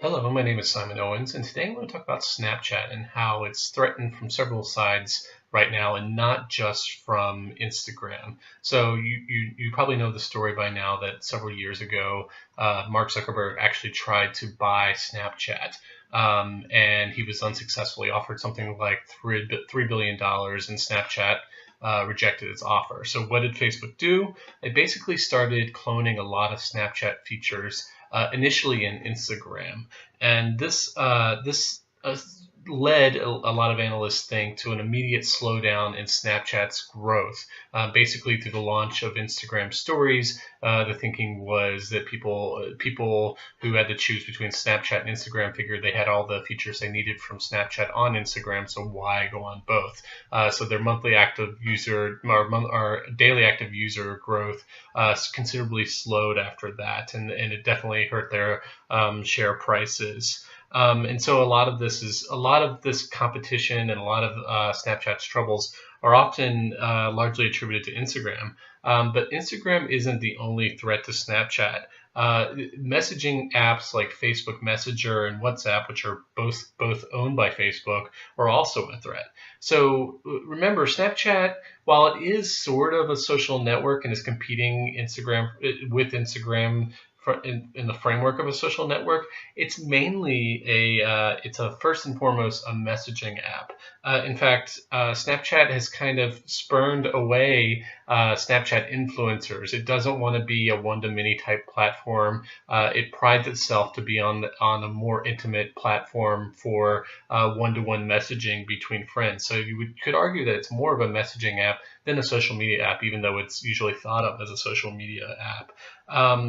Hello, my name is Simon Owens, and today I want to talk about Snapchat and how it's threatened from several sides right now, and not just from Instagram. So you probably know the story by now that several years ago, Mark Zuckerberg actually tried to buy Snapchat, and he was unsuccessfully offered something like $3 billion, and Snapchat rejected its offer. So what did Facebook do? They basically started cloning a lot of Snapchat features, initially in Instagram, and this led a lot of analysts think to an immediate slowdown in Snapchat's growth. Basically, through the launch of Instagram Stories, the thinking was that people who had to choose between Snapchat and Instagram figured they had all the features they needed from Snapchat on Instagram, so why go on both? So their monthly active user or daily active user growth considerably slowed after that, and it definitely hurt their share prices. And so a lot of this competition and a lot of Snapchat's troubles are often largely attributed to Instagram. But Instagram isn't the only threat to Snapchat. Messaging apps like Facebook Messenger and WhatsApp, which are both owned by Facebook, are also a threat. So remember, Snapchat, while it is sort of a social network and is competing Instagram in the framework of a social network, it's mainly it's a first and foremost a messaging app. In fact, Snapchat has kind of spurned away Snapchat influencers. It doesn't want to be a one-to-many type platform. It prides itself to be on a more intimate platform for one-to-one messaging between friends. So could argue that it's more of a messaging app than a social media app, even though it's usually thought of as a social media app.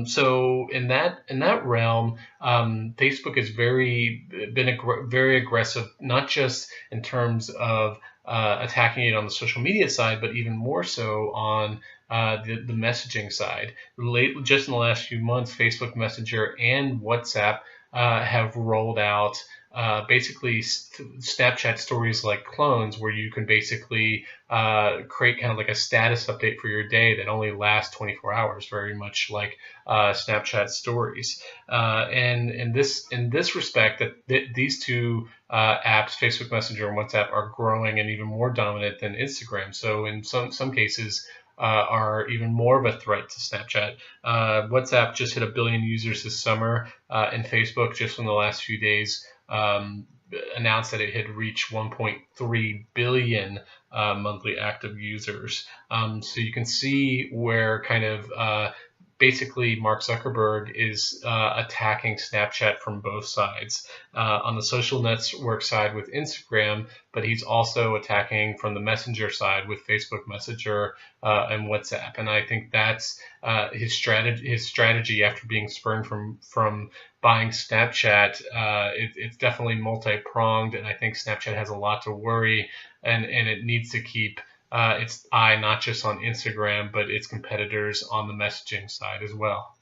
So in that realm, Facebook has been very aggressive, not just in terms of attacking it on the social media side, but even more so on the messaging side. Just in the last few months, Facebook Messenger and WhatsApp have rolled out basically Snapchat stories like clones, where you can basically create kind of like a status update for your day that only lasts 24 hours, very much like Snapchat stories. And in this respect, these two apps, Facebook Messenger and WhatsApp, are growing and even more dominant than Instagram. So in some cases, are even more of a threat to Snapchat. WhatsApp just hit 1 billion users this summer, and Facebook just in the last few days announced that it had reached 1.3 billion monthly active users. So you can see where kind of basically Mark Zuckerberg is attacking Snapchat from both sides. On the social network side with Instagram, but he's also attacking from the Messenger side with Facebook Messenger and WhatsApp. And I think that's his strategy after being spurned from buying Snapchat. It's definitely multi-pronged, and I think Snapchat has a lot to worry, and it needs to keep its eye not just on Instagram, but its competitors on the messaging side as well.